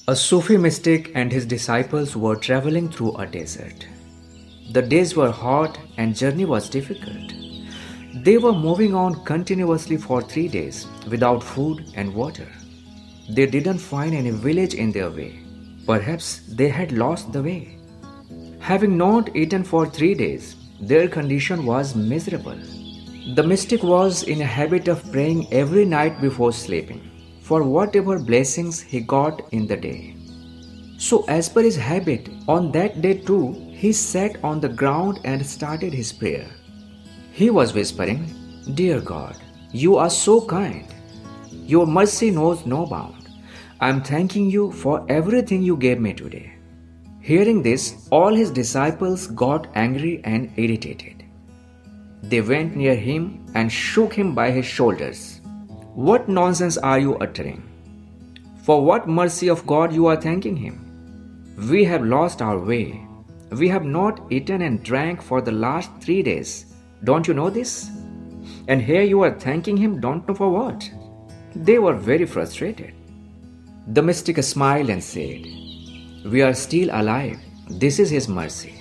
A Sufi mystic and his disciples were traveling through a desert. The days were hot and journey was difficult. They were moving on continuously for 3 days without food and water. They didn't find any village in their way. Perhaps they had lost the way. Having not eaten for 3 days, their condition was miserable. The mystic was in a habit of praying every night before sleeping for whatever blessings he got in the day. So, as per his habit, on that day too, he sat on the ground and started his prayer. He was whispering, "Dear God, you are so kind. Your mercy knows no bound. I am thanking you for everything you gave me today." Hearing this, all his disciples got angry and irritated. They went near him and shook him by his shoulders. "What nonsense are you uttering? For what mercy of God you are thanking him? We have lost our way. We have not eaten and drank for the last 3 days. Don't you know this? And here you are thanking him, don't know for what?" They were very frustrated. The mystic smiled and said, "We are still alive. This is his mercy.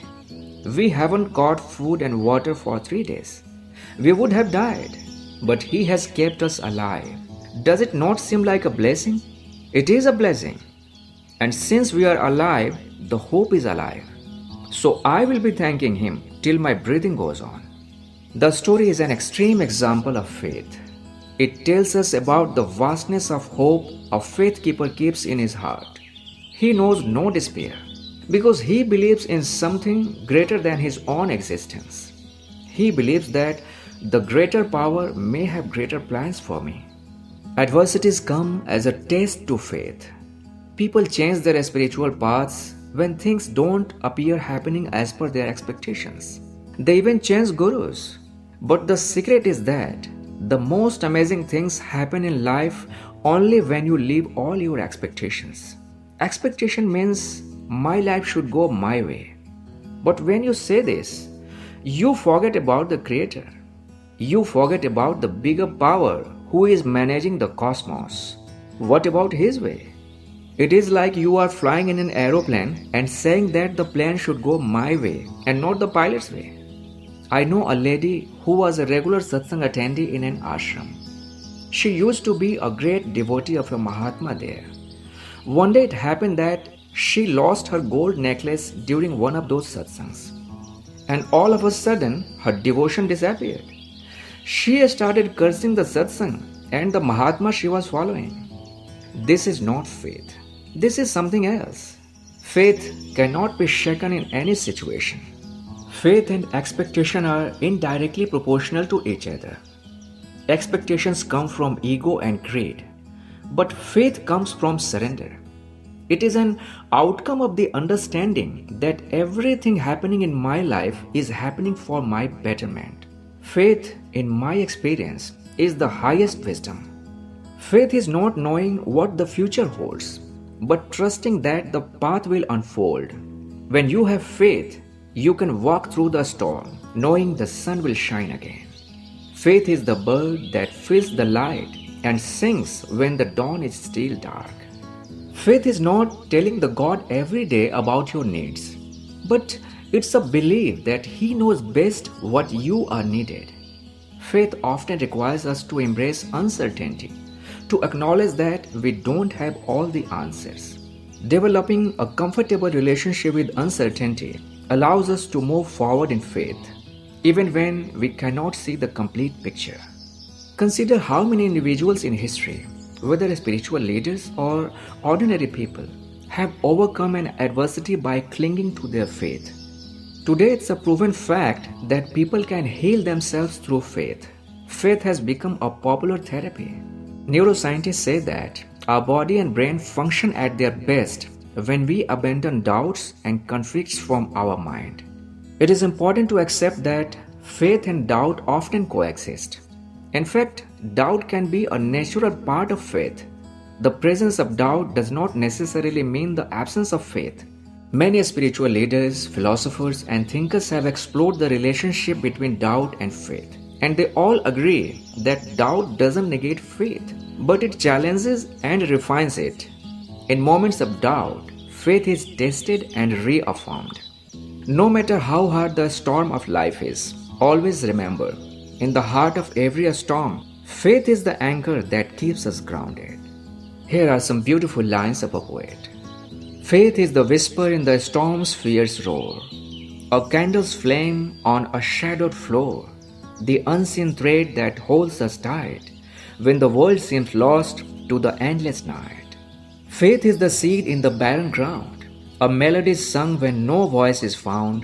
We haven't got food and water for 3 days. We would have died, but he has kept us alive. Does it not seem like a blessing? It is a blessing. And since we are alive, the hope is alive. So I will be thanking him till my breathing goes on." The story is an extreme example of faith. It tells us about the vastness of hope a faith keeper keeps in his heart. He knows no despair because he believes in something greater than his own existence. He believes that the greater power may have greater plans for me. Adversities come as a test to faith. People change their spiritual paths when things don't appear happening as per their expectations. They even change gurus. But the secret is that the most amazing things happen in life only when you leave all your expectations. Expectation means my life should go my way. But when you say this, you forget about the Creator. You forget about the bigger power who is managing the cosmos. What about His way? It is like you are flying in an aeroplane and saying that the plane should go my way and not the pilot's way. I know a lady who was a regular satsang attendee in an ashram. She used to be a great devotee of a Mahatma there. One day it happened that she lost her gold necklace during one of those satsangs. And all of a sudden, her devotion disappeared. She started cursing the satsang and the Mahatma she was following. This is not faith. This is something else. Faith cannot be shaken in any situation. Faith and expectation are indirectly proportional to each other. Expectations come from ego and greed, but faith comes from surrender. It is an outcome of the understanding that everything happening in my life is happening for my betterment. Faith, in my experience, is the highest wisdom. Faith is not knowing what the future holds, but trusting that the path will unfold. When you have faith, you can walk through the storm, knowing the sun will shine again. Faith is the bird that feels the light and sings when the dawn is still dark. Faith is not telling the God every day about your needs, but it's a belief that He knows best what you are needed. Faith often requires us to embrace uncertainty, to acknowledge that we don't have all the answers. Developing a comfortable relationship with uncertainty allows us to move forward in faith, even when we cannot see the complete picture. Consider how many individuals in history, whether spiritual leaders or ordinary people, have overcome an adversity by clinging to their faith. Today, it's a proven fact that people can heal themselves through faith. Faith has become a popular therapy. Neuroscientists say that our body and brain function at their best when we abandon doubts and conflicts from our mind. It is important to accept that faith and doubt often coexist. In fact, doubt can be a natural part of faith. The presence of doubt does not necessarily mean the absence of faith. Many spiritual leaders, philosophers, and thinkers have explored the relationship between doubt and faith. And they all agree that doubt doesn't negate faith, but it challenges and refines it. In moments of doubt, faith is tested and reaffirmed. No matter how hard the storm of life is, always remember, in the heart of every storm, faith is the anchor that keeps us grounded. Here are some beautiful lines of a poet. Faith is the whisper in the storm's fierce roar, a candle's flame on a shadowed floor, the unseen thread that holds us tight when the world seems lost to the endless night. Faith is the seed in the barren ground, a melody sung when no voice is found.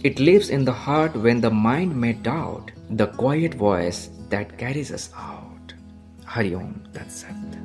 It lives in the heart when the mind may doubt, the quiet voice that carries us out. Hari Om Tat Sat.